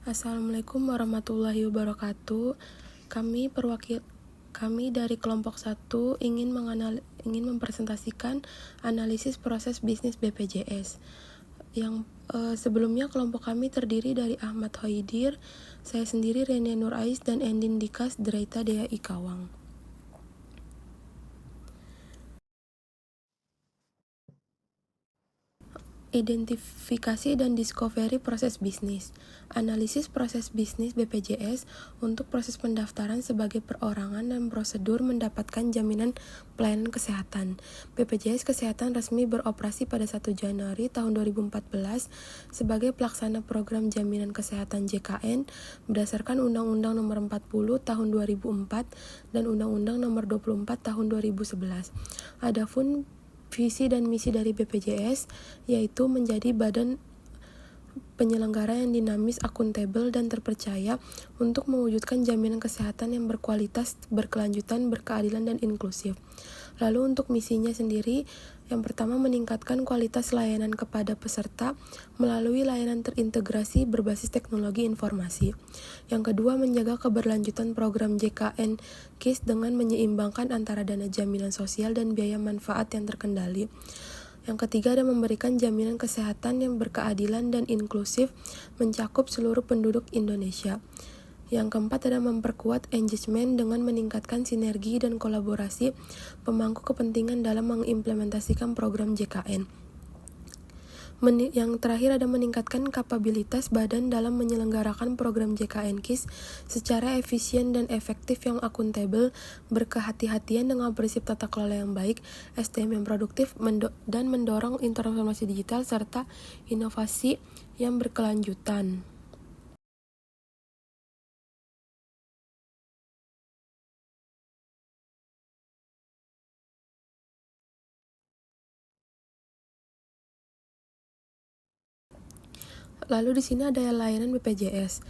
Assalamualaikum warahmatullahi wabarakatuh. Kami dari kelompok 1 ingin mempresentasikan analisis proses bisnis BPJS. Sebelumnya kelompok kami terdiri dari Ahmad Hoidir, saya sendiri Renia Nur Ais, dan Endin Dikas Dreita Dea Ikawang. Identifikasi dan discovery proses bisnis. Analisis proses bisnis BPJS untuk proses pendaftaran sebagai perorangan dan prosedur mendapatkan jaminan pelayanan kesehatan. BPJS Kesehatan resmi beroperasi pada 1 Januari tahun 2014 sebagai pelaksana program jaminan kesehatan JKN berdasarkan Undang-Undang Nomor 40 Tahun 2004 dan Undang-Undang Nomor 24 Tahun 2011. Adapun visi dan misi dari BPJS yaitu menjadi badan penyelenggara yang dinamis, akuntabel, dan terpercaya untuk mewujudkan jaminan kesehatan yang berkualitas, berkelanjutan, berkeadilan, dan inklusif. Lalu untuk misinya sendiri, yang pertama meningkatkan kualitas layanan kepada peserta melalui layanan terintegrasi berbasis teknologi informasi. Yang kedua, menjaga keberlanjutan program JKN KIS dengan menyeimbangkan antara dana jaminan sosial dan biaya manfaat yang terkendali. Yang ketiga ada memberikan jaminan kesehatan yang berkeadilan dan inklusif mencakup seluruh penduduk Indonesia. Yang keempat ada memperkuat engagement dengan meningkatkan sinergi dan kolaborasi pemangku kepentingan dalam mengimplementasikan program JKN. Yang terakhir ada meningkatkan kapabilitas badan dalam menyelenggarakan program JKN KIS secara efisien dan efektif yang akuntabel, berkehati-hatian dengan prinsip tata kelola yang baik, SDM yang produktif, dan mendorong transformasi digital serta inovasi yang berkelanjutan. Lalu di sini ada layanan BPJS.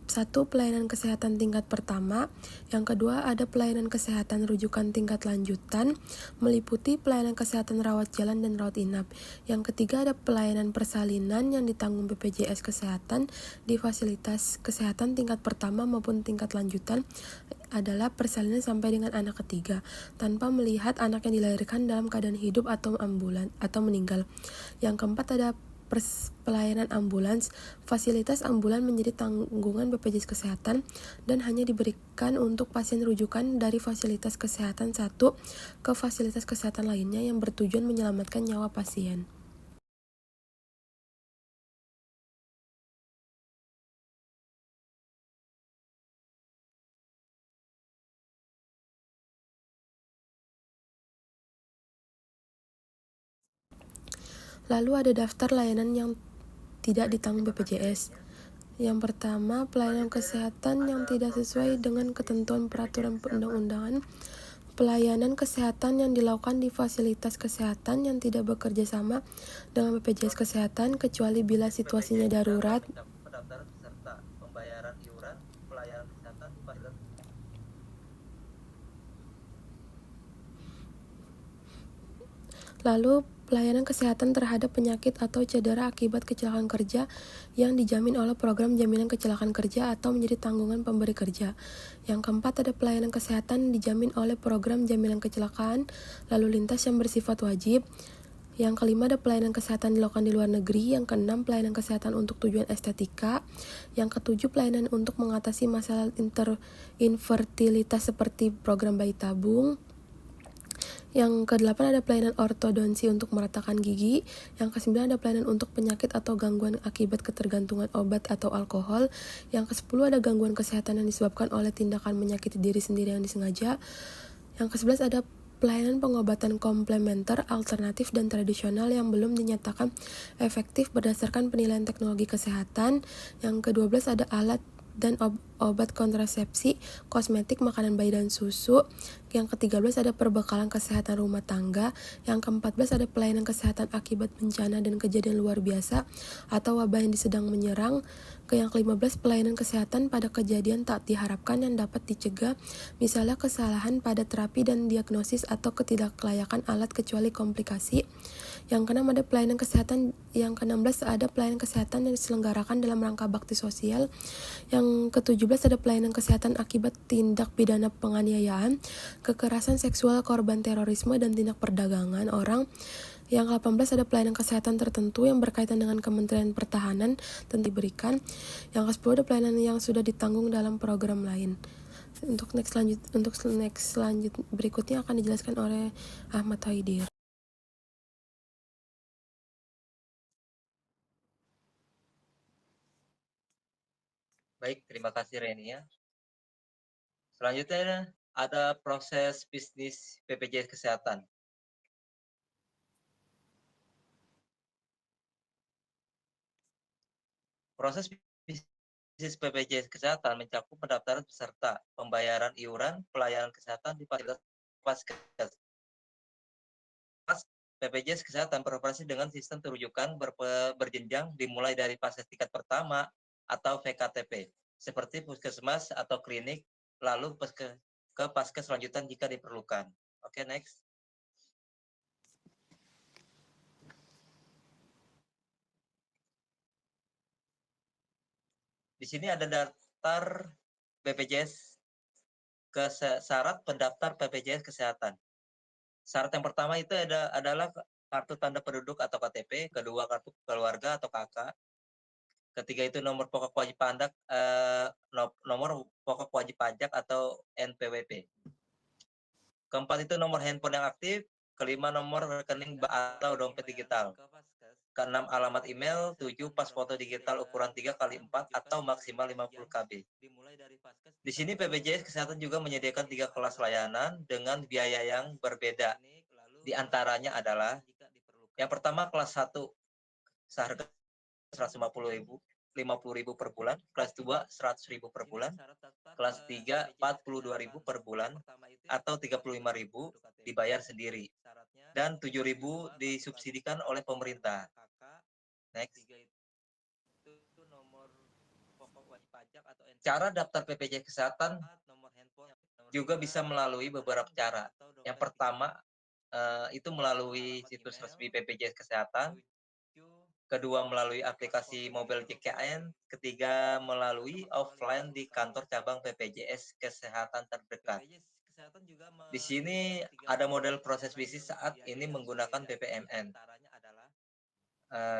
Satu, pelayanan kesehatan tingkat pertama. Yang kedua, ada pelayanan kesehatan rujukan tingkat lanjutan, meliputi pelayanan kesehatan rawat jalan dan rawat inap. Yang ketiga, ada pelayanan persalinan yang ditanggung BPJS Kesehatan di fasilitas kesehatan tingkat pertama maupun tingkat lanjutan adalah persalinan sampai dengan anak ketiga, tanpa melihat anak yang dilahirkan dalam keadaan hidup atau meninggal. Yang keempat, ada pelayanan ambulans. Fasilitas ambulan menjadi tanggungan BPJS Kesehatan dan hanya diberikan untuk pasien rujukan dari fasilitas kesehatan satu ke fasilitas kesehatan lainnya yang bertujuan menyelamatkan nyawa pasien. Lalu ada daftar layanan yang tidak ditanggung BPJS. Yang pertama, pelayanan kesehatan yang tidak sesuai dengan ketentuan peraturan perundang-undangan, pelayanan kesehatan yang dilakukan di fasilitas kesehatan yang tidak bekerja sama dengan BPJS Kesehatan kecuali bila situasinya darurat. Pendaftaran peserta, pembayaran iuran, pelayanan kesehatan, Lalu, pelayanan kesehatan terhadap penyakit atau cedera akibat kecelakaan kerja yang dijamin oleh program jaminan kecelakaan kerja atau menjadi tanggungan pemberi kerja. Yang keempat, ada pelayanan kesehatan dijamin oleh program jaminan kecelakaan lalu lintas yang bersifat wajib. Yang kelima, ada pelayanan kesehatan dilakukan di luar negeri. Yang keenam, pelayanan kesehatan untuk tujuan estetika. Yang ketujuh, pelayanan untuk mengatasi masalah infertilitas seperti program bayi tabung. Yang kedelapan ada pelayanan ortodonsi untuk meratakan gigi. Yang kesembilan ada pelayanan untuk penyakit atau gangguan akibat ketergantungan obat atau alkohol. Yang kesepuluh ada gangguan kesehatan yang disebabkan oleh tindakan menyakiti diri sendiri yang disengaja. Yang kesebelas ada pelayanan pengobatan komplementer, alternatif, dan tradisional yang belum dinyatakan efektif berdasarkan penilaian teknologi kesehatan. Yang ke-12 ada alat dan obat kontrasepsi, kosmetik, makanan bayi dan susu. Yang ke-13 ada perbekalan kesehatan rumah tangga. Yang ke-14 ada pelayanan kesehatan akibat bencana dan kejadian luar biasa atau wabah yang sedang menyerang. Yang ke-15 pelayanan kesehatan pada kejadian tak diharapkan yang dapat dicegah, misalnya kesalahan pada terapi dan diagnosis atau ketidaklayakan alat kecuali komplikasi. Yang keenam ada pelayanan kesehatan. Yang ke-16 ada pelayanan kesehatan yang diselenggarakan dalam rangka bakti sosial. Yang ke-17 ada pelayanan kesehatan akibat tindak pidana penganiayaan, kekerasan seksual, korban terorisme, dan tindak perdagangan orang. Yang ke-18 ada pelayanan kesehatan tertentu yang berkaitan dengan Kementerian Pertahanan tentu diberikan. Yang ke-10 ada pelayanan yang sudah ditanggung dalam program lain. Untuk next lanjut berikutnya akan dijelaskan oleh Ahmad Haidir. Baik, terima kasih Renia. Selanjutnya ada proses bisnis BPJS Kesehatan. Proses bisnis BPJS Kesehatan mencakup pendaftaran peserta, pembayaran iuran, pelayanan kesehatan di fasilitas Vaskes. BPJS Kesehatan beroperasi dengan sistem terujukan berjenjang dimulai dari fase tingkat pertama atau VKTP, seperti puskesmas atau klinik, lalu ke paskes lanjutan jika diperlukan. Oke, next. Di sini ada daftar BPJS syarat pendaftar BPJS Kesehatan. Syarat yang pertama itu adalah kartu tanda penduduk atau KTP, kedua kartu keluarga atau KK, ketiga itu nomor pokok wajib pajak atau NPWP. Keempat itu nomor handphone yang aktif, kelima nomor rekening atau dompet digital. Keenam alamat email, 7 pas foto digital ukuran 3x4 atau maksimal 50 KB. Di sini BPJS Kesehatan juga menyediakan 3 kelas layanan dengan biaya yang berbeda. Di antaranya adalah yang pertama kelas 1 seharga 150.000 per bulan, kelas 2 100.000 per bulan, kelas 3 42.000 per bulan atau 35.000 dibayar sendiri dan 7.000 disubsidikan oleh pemerintah. Next. Cara daftar BPJS Kesehatan juga bisa melalui beberapa cara. Yang pertama itu melalui situs resmi BPJS Kesehatan, kedua melalui aplikasi mobile JKN, ketiga melalui offline di kantor cabang BPJS Kesehatan terdekat. Di sini ada model proses bisnis saat ini menggunakan BPMN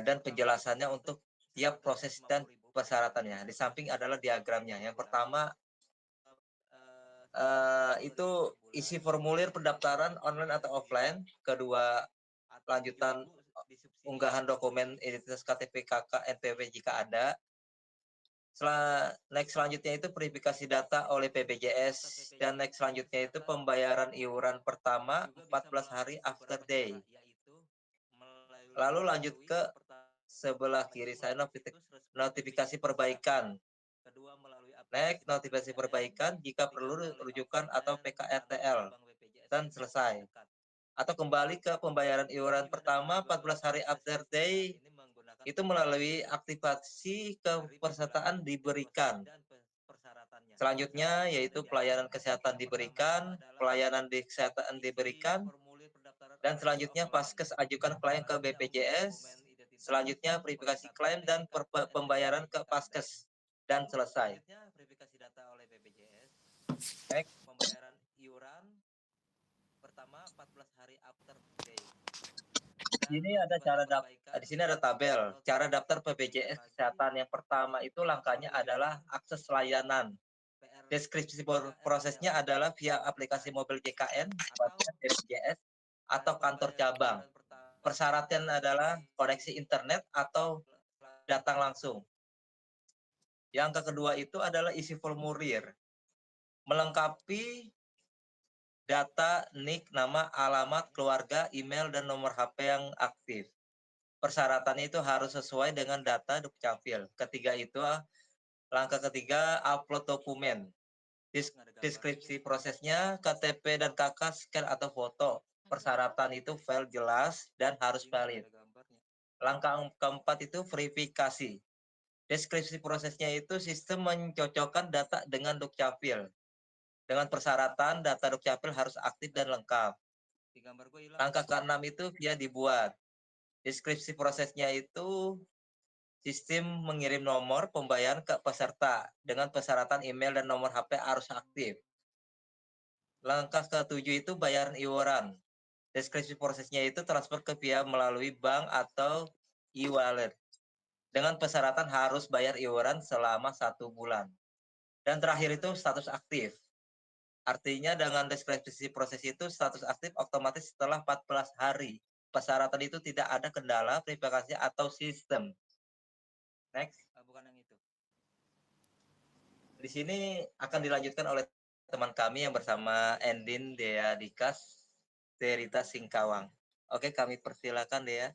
dan penjelasannya untuk tiap proses dan persyaratannya. Di samping adalah diagramnya. Yang pertama itu isi formulir pendaftaran online atau offline, kedua lanjutan unggahan dokumen identitas KTP, KK, NPWP jika ada. Next selanjutnya itu verifikasi data oleh BPJS, dan next selanjutnya itu pembayaran iuran pertama 14 hari after day. Lalu lanjut ke sebelah kiri saya notifikasi perbaikan. Next notifikasi perbaikan jika perlu rujukan atau PKRTL dan selesai. Atau kembali ke pembayaran iuran pertama 14 hari after day itu melalui aktivasi kepesertaan diberikan. Selanjutnya yaitu pelayanan kesehatan diberikan, pelayanan di kesehatan diberikan, dan selanjutnya Vaskes ajukan klaim ke BPJS, selanjutnya verifikasi klaim dan pembayaran ke Vaskes, dan selesai. Next. Pembayaran iuran pertama 14 hari after day. Di sini ada tabel cara daftar BPJS Kesehatan. Yang pertama itu langkahnya adalah akses layanan. Deskripsi prosesnya adalah via aplikasi mobil JKN, BPJS, atau kantor cabang. Persyaratan adalah koneksi internet atau datang langsung. Yang kedua itu adalah isi formulir, melengkapi data NIK, nama, alamat, keluarga, email, dan nomor HP yang aktif. Persyaratannya itu harus sesuai dengan data Dukcapil. Langkah ketiga, upload dokumen. Deskripsi prosesnya, KTP dan KK scan atau foto. Persyaratan itu file jelas dan harus valid. Langkah keempat itu verifikasi. Deskripsi prosesnya itu sistem mencocokkan data dengan Dukcapil. Dengan persyaratan data Dukcapil harus aktif dan lengkap. Langkah ke-6 itu via dibuat. Deskripsi prosesnya itu sistem mengirim nomor pembayaran ke peserta dengan persyaratan email dan nomor HP harus aktif. Langkah ketujuh itu bayaran iuran. Deskripsi prosesnya itu transfer ke via melalui bank atau e-wallet. Dengan persyaratan harus bayar iuran selama 1 bulan. Dan terakhir itu status aktif. Artinya dengan deskripsi proses itu status aktif otomatis setelah 14 hari. Persyaratan itu tidak ada kendala, verifikasi atau sistem. Next. Bukan yang itu. Di sini akan dilanjutkan oleh teman kami yang bersama Endin Dea Dikas Terita Singkawang. Oke, kami persilakan Dea.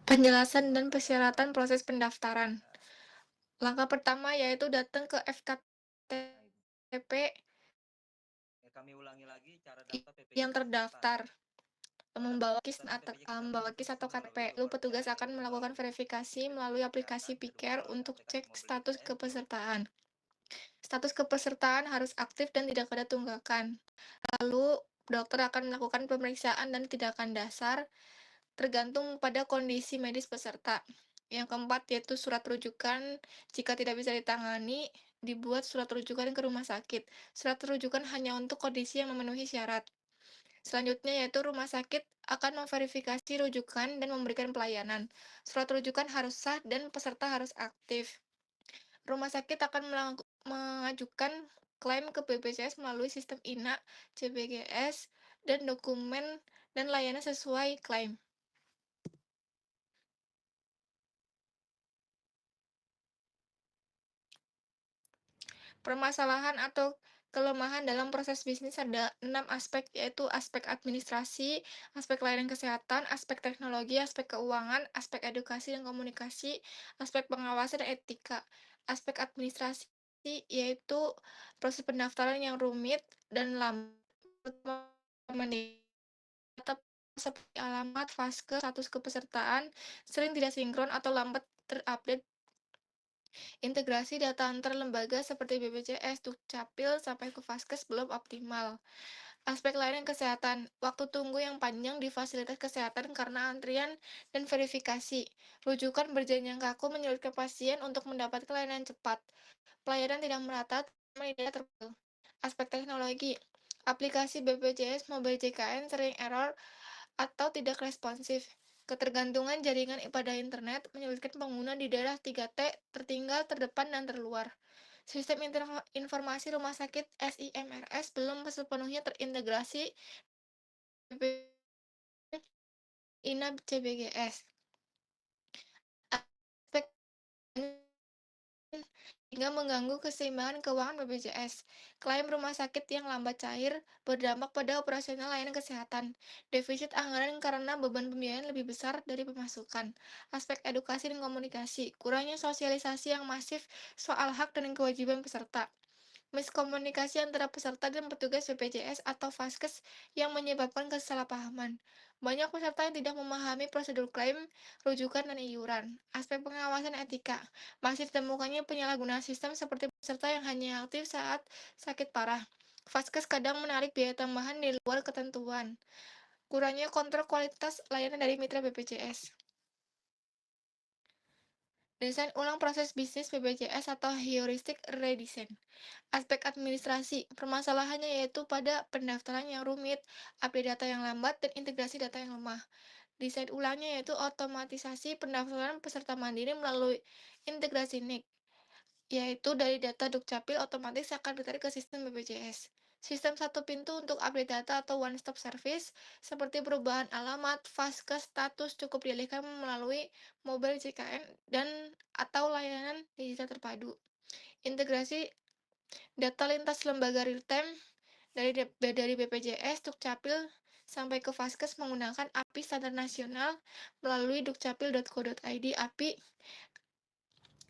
Penjelasan dan persyaratan proses pendaftaran. Langkah pertama yaitu datang ke FKTP Kami ulangi lagi cara daftar PPJS yang terdaftar, membawa KIS atau KTP. Lalu petugas akan melakukan verifikasi melalui aplikasi Piker untuk cek status kepesertaan. Status kepesertaan harus aktif dan tidak ada tunggakan. Lalu dokter akan melakukan pemeriksaan dan tindakan dasar tergantung pada kondisi medis peserta. Yang keempat yaitu surat rujukan. Jika tidak bisa ditangani, dibuat surat rujukan ke rumah sakit. Surat rujukan hanya untuk kondisi yang memenuhi syarat. Selanjutnya yaitu rumah sakit akan memverifikasi rujukan dan memberikan pelayanan. Surat rujukan harus sah dan peserta harus aktif. Rumah sakit akan mengajukan klaim ke BPJS melalui sistem INA, CBGS, dan dokumen dan layanan sesuai klaim. Permasalahan atau kelemahan dalam proses bisnis ada 6 aspek, yaitu aspek administrasi, aspek layanan kesehatan, aspek teknologi, aspek keuangan, aspek edukasi dan komunikasi, aspek pengawasan dan etika. Aspek administrasi yaitu proses pendaftaran yang rumit dan lambat, data seperti alamat, vaskes, status kepesertaan sering tidak sinkron atau lambat terupdate. Integrasi data antar lembaga seperti BPJS, Dukcapil, sampai ke Vaskes belum optimal. Aspek layanan kesehatan, waktu tunggu yang panjang di fasilitas kesehatan karena antrian dan verifikasi. Rujukan berjenjang kaku menyulitkan pasien untuk mendapatkan layanan cepat. Pelayanan tidak merata, tidak terpadu. Aspek teknologi, aplikasi BPJS Mobile JKN sering error atau tidak responsif. Ketergantungan jaringan pada internet menyulitkan pengguna di daerah 3T tertinggal, terdepan, dan terluar. Sistem informasi rumah sakit SIMRS belum sepenuhnya terintegrasi INA CBGS. Aspek hingga mengganggu keseimbangan keuangan BPJS. Klaim rumah sakit yang lambat cair berdampak pada operasional layanan kesehatan. Defisit anggaran karena beban pembiayaan lebih besar dari pemasukan. Aspek edukasi dan komunikasi, kurangnya sosialisasi yang masif soal hak dan kewajiban peserta. Miskomunikasi antara peserta dan petugas BPJS atau Vaskes yang menyebabkan kesalahpahaman. Banyak peserta yang tidak memahami prosedur klaim, rujukan, dan iuran. Aspek pengawasan etika. Masih ditemukannya penyalahgunaan sistem seperti peserta yang hanya aktif saat sakit parah. Vaskes kadang menarik biaya tambahan di luar ketentuan. Kurangnya kontrol kualitas layanan dari mitra BPJS. Desain ulang proses bisnis BPJS atau heuristic redesign. Aspek administrasi, permasalahannya yaitu pada pendaftaran yang rumit, update data yang lambat, dan integrasi data yang lemah. Desain ulangnya yaitu otomatisasi pendaftaran peserta mandiri melalui integrasi NIK, yaitu dari data Dukcapil otomatis akan ditarik ke sistem BPJS. Sistem satu pintu untuk update data atau one-stop service, seperti perubahan alamat, vaskes, status cukup dialihkan melalui mobile JKN dan atau layanan digital terpadu. Integrasi data lintas lembaga real-time dari BPJS, Dukcapil, sampai ke Vaskes menggunakan API standar nasional melalui dukcapil.co.id, API,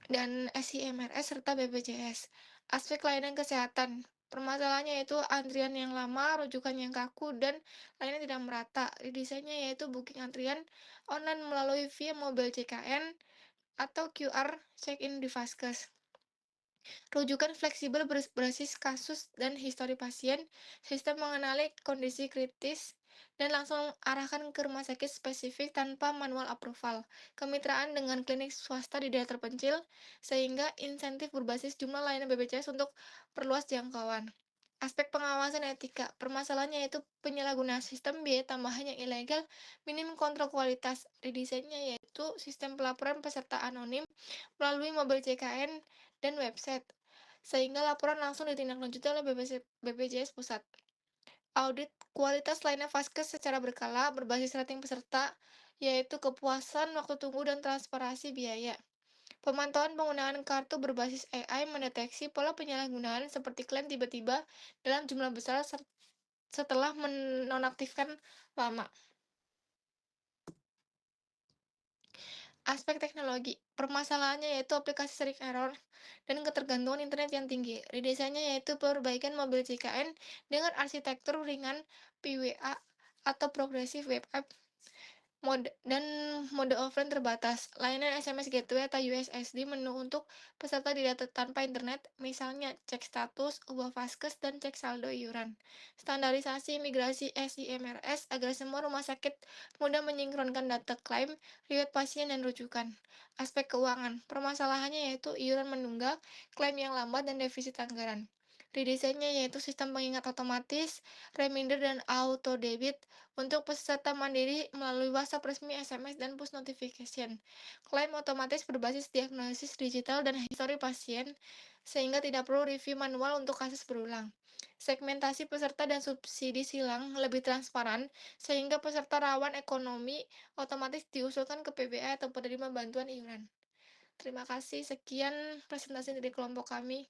dan SIMRS, serta BPJS. Aspek layanan kesehatan, permasalahannya yaitu antrian yang lama, rujukan yang kaku, dan layanan tidak merata. Desainnya yaitu booking antrian online melalui via mobile JKN atau QR check-in di Vaskes. Rujukan fleksibel berbasis kasus dan histori pasien, sistem mengenali kondisi kritis, dan langsung arahkan ke rumah sakit spesifik tanpa manual approval. Kemitraan dengan klinik swasta di daerah terpencil, sehingga insentif berbasis jumlah layanan BPJS untuk perluas jangkauan. Aspek pengawasan etika, permasalahannya yaitu penyalahgunaan sistem biaya tambahan yang ilegal, minim kontrol kualitas. Redesainnya yaitu sistem pelaporan peserta anonim melalui mobil CKN dan website, sehingga laporan langsung ditindaklanjuti oleh BPJS Pusat. Audit kualitas layanan Vaskes secara berkala berbasis rating peserta, yaitu kepuasan, waktu tunggu, dan transparansi biaya. Pemantauan penggunaan kartu berbasis AI mendeteksi pola penyalahgunaan seperti klaim tiba-tiba dalam jumlah besar setelah menonaktifkan lama. Aspek teknologi, permasalahannya yaitu aplikasi sering error dan ketergantungan internet yang tinggi. Redesainnya yaitu perbaikan mobil JKN dengan arsitektur ringan PWA atau Progressive Web App mode offline terbatas. Layanan SMS Gateway atau USSD menu untuk peserta di data tanpa internet, misalnya cek status, ubah vaskes, dan cek saldo iuran. Standarisasi migrasi SIMRS agar semua rumah sakit mudah menyinkronkan data klaim, riwayat pasien, dan rujukan. Aspek keuangan, permasalahannya yaitu iuran menunggak, klaim yang lambat, dan defisit anggaran. Redesainnya yaitu sistem pengingat otomatis, reminder, dan auto debit untuk peserta mandiri melalui WhatsApp resmi, SMS, dan push notification. Klaim otomatis berbasis diagnosis digital dan histori pasien, sehingga tidak perlu review manual untuk kasus berulang. Segmentasi peserta dan subsidi silang lebih transparan, sehingga peserta rawan ekonomi otomatis diusulkan ke PBA atau penerima bantuan iuran. Terima kasih, sekian presentasi dari kelompok kami.